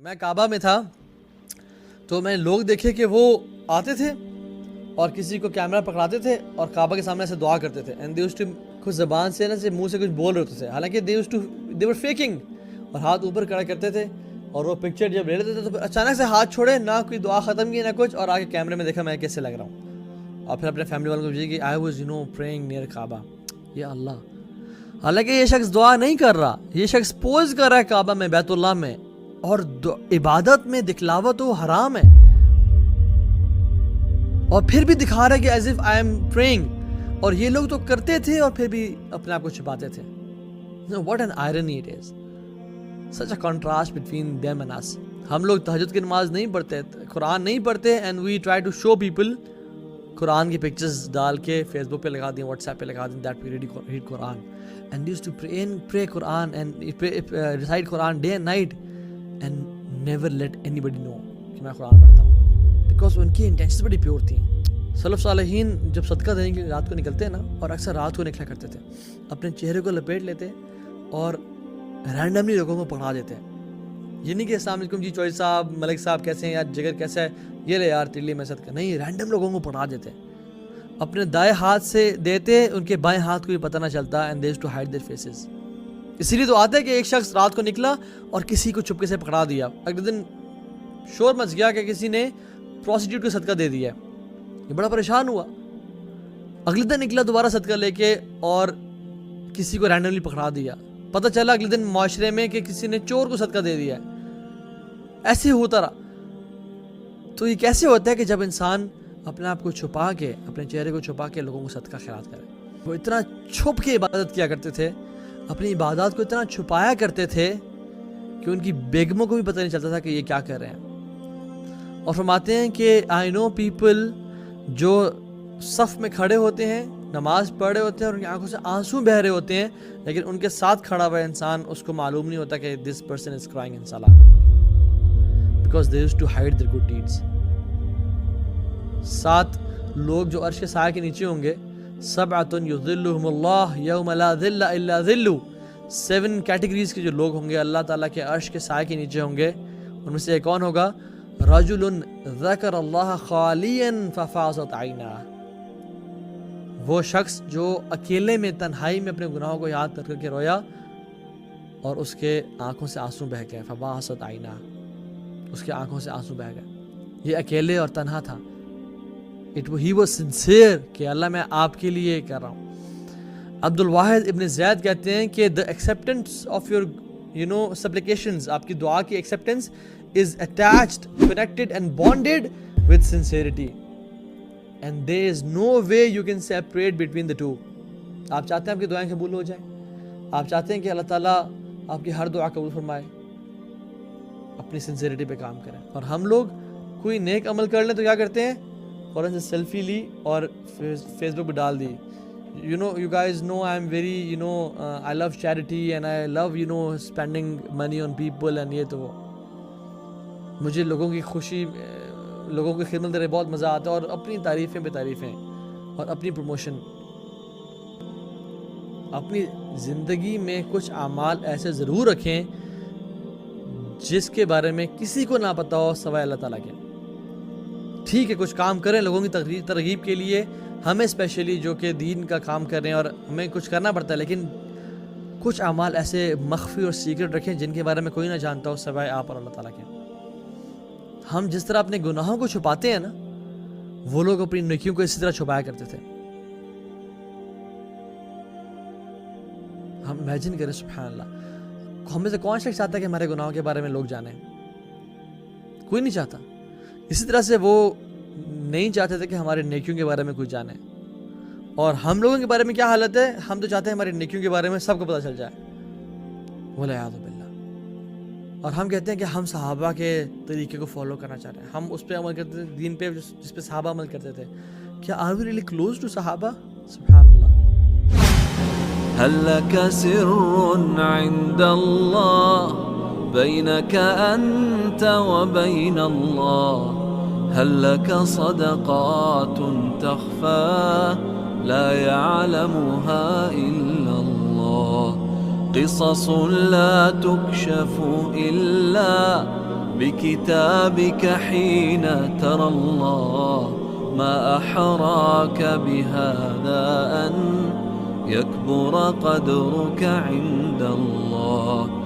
میں کعبہ میں تھا تو میں لوگ دیکھے کہ وہ آتے تھے اور کسی کو کیمرہ پکڑاتے تھے اور کعبہ کے سامنے سے دعا کرتے تھے اینڈ دے یوزڈ ٹو کچھ زبان سے نا سے منہ سے کچھ بول رہے ہوتے تھے، حالانکہ دے ور فیکنگ، اور ہاتھ اوپر کھڑا کرتے تھے اور وہ پکچر جب لے لیتے تھے تو پھر اچانک سے ہاتھ چھوڑے، نہ کوئی دعا ختم کی نہ کچھ، اور آگے کیمرے میں دیکھا میں کیسے لگ رہا ہوں، اور پھر اپنے فیملی والوں کو بھیجی کہ آئی واز پریئنگ نیئر کعبہ. یا اللہ، حالانکہ یہ شخص دعا نہیں کر رہا، یہ شخص پوز کر رہا ہے کعبہ میں، بیت اللہ میں، اور عبادت میں دکھلاوا تو حرام ہے، اور پھر بھی دکھا رہا ہے کہ as if I am praying, اور یہ لوگ تو کرتے تھے اور پھر بھی اپنے آپ کو چھپاتے تھے. What an irony it is, such a contrast between them and us. ہم لوگ تہجد کی نماز نہیں پڑھتے، قرآن نہیں پڑھتے، and we try to show people قرآن کی پکچرز ڈال کے فیس بک پہ لگا دیں، واٹس ایپ پہ لگا دیں دیٹ وی ریڈ قرآن اینڈ یوزڈ ٹو پرے قرآن اینڈ ریسائٹ قرآن day and night and never let anybody know کہ میں قرآن پڑھتا ہوں، بیکاز ان کی انٹینشنز بڑی پیور تھیں. سلف صالحین جب صدقہ دینے کے لیے رات کو نکلتے ہیں نا، اور اکثر رات کو نکلا کرتے تھے، اپنے چہرے کو لپیٹ لیتے اور رینڈملی لوگوں کو پڑھا دیتے. یہ نہیں کہ السلام علیکم جی چوہدری صاحب، ملک صاحب کیسے ہیں، یا جگر کیسا ہے، یہ لے یار تیرے لیے میں صدقہ، نہیں، رینڈم لوگوں کو پڑھا دیتے، اپنے دائیں ہاتھ سے دیتے، ان کے بائیں ہاتھ کو بھی پتہ نہ چلتا، and they used to hide their faces. اسی لیے تو آتا ہے کہ ایک شخص رات کو نکلا اور کسی کو چپکے سے پکڑا دیا، اگلے دن شور مچ گیا کہ کسی نے پروسٹیٹیوٹ کو صدقہ دے دیا ہے، یہ بڑا پریشان ہوا. اگلے دن نکلا دوبارہ صدقہ لے کے اور کسی کو رینڈملی پکڑا دیا، پتہ چلا اگلے دن معاشرے میں کہ کسی نے چور کو صدقہ دے دیا ہے. ایسے ہوتا رہا. تو یہ کیسے ہوتا ہے کہ جب انسان اپنے آپ کو چھپا کے، اپنے چہرے کو چھپا کے لوگوں کو صدقہ خیرات کرے. وہ اتنا چھپ کے عبادت کیا کرتے تھے، اپنی عبادات کو اتنا چھپایا کرتے تھے کہ ان کی بیگموں کو بھی پتہ نہیں چلتا تھا کہ یہ کیا کر رہے ہیں. اور فرماتے ہیں کہ آئی نو پیپل جو صف میں کھڑے ہوتے ہیں، نماز پڑھ رہے ہوتے ہیں اور ان کی آنکھوں سے آنسو بہہ رہے ہوتے ہیں، لیکن ان کے ساتھ کھڑا ہوا انسان، اس کو معلوم نہیں ہوتا کہ this person is crying in صلاح، because they used to hide their good deeds. 7 لوگ جو عرش کے سائے کے نیچے ہوں گے، سبعۃ یظلھم اللہ یوم لا ظل الا ظلہ، 7 کیٹیگریز کے جو لوگ ہوں گے اللہ تعالیٰ کے عرش کے سائے کے نیچے ہوں گے. ان میں سے ایک کون ہوگا؟ رجل ذکر اللہ خالیا ففاضت عیناہ، وہ شخص جو اکیلے میں تنہائی میں اپنے گناہوں کو یاد کر کے رویا اور اس کے آنکھوں سے آنسو بہہ گئے. ففاضت عیناہ، اس کے آنکھوں سے آنسو بہہ گئے. یہ اکیلے اور تنہا تھا. He was sincere کہ اللہ میں آپ کے لیے کر رہا ہوں. عبد الواحد ابن زید کہتے ہیں کہ the acceptance of your supplications، آپ کی دعا کی acceptance is attached, connected and bonded with sincerity and there is no way you can separate between the two. آپ چاہتے ہیں آپ کی دعائیں قبول ہو جائیں، آپ چاہتے ہیں کہ اللہ تعالیٰ آپ کی ہر دعا قبول فرمائے، اپنی sincerity پہ کام کریں. اور ہم لوگ کوئی نیک عمل کر لیں تو کیا کرتے ہیں؟ فوراً سے سیلفی لی اور فیس بک پہ ڈال دی. You guys know I'm very I love charity and I love spending money on people and یہ تو مجھے لوگوں کی خوشی، لوگوں کی خدمت کرنے بہت مزہ آتا ہے، اور اپنی تعریفیں بے تعریفیں اور اپنی پروموشن. اپنی زندگی میں کچھ اعمال ایسے ضرور رکھیں جس کے بارے میں کسی کو نہ پتہ ہو سوائے اللہ تعالیٰ کے. ٹھیک ہے کچھ کام کریں لوگوں کی ترغیب کے لیے، ہمیں اسپیشلی جو کہ دین کا کام کر رہے ہیں اور ہمیں کچھ کرنا پڑتا ہے، لیکن کچھ اعمال ایسے مخفی اور سیکرٹ رکھیں جن کے بارے میں کوئی نہ جانتا ہو سوائے آپ اور اللہ تعالیٰ کے. ہم جس طرح اپنے گناہوں کو چھپاتے ہیں نا، وہ لوگ اپنی نیکیوں کو اسی طرح چھپایا کرتے تھے. ہم امیجن کریں، سبحان اللہ، ہم میں سے کون شخص چاہتا ہے کہ ہمارے گناہوں کے بارے میں لوگ جانیں؟ کوئی نہیں چاہتا. اسی طرح سے وہ نہیں چاہتے تھے کہ ہمارے نیکیوں کے بارے میں کوئی جانے. اور ہم لوگوں کے بارے میں کیا حالت ہے؟ ہم تو چاہتے ہیں ہماری نیکیوں کے بارے میں سب کو پتہ چل جائے، والعیاذ باللہ. اور ہم کہتے ہیں کہ ہم صحابہ کے طریقے کو فالو کرنا چاہ رہے ہیں، ہم اس پہ عمل کرتے تھے، دین پہ جس پہ صحابہ عمل کرتے تھے. کیا are we really close to صحابہ؟ سبحان اللہ. هل لك سر عند الله بينك أنت وبين الله، هل لك صدقات تخفى لا يعلمها إلا الله، قصص لا تكشف إلا لكتابك حين ترى الله ما أحراك بهذا أن يكبر قدرك عند الله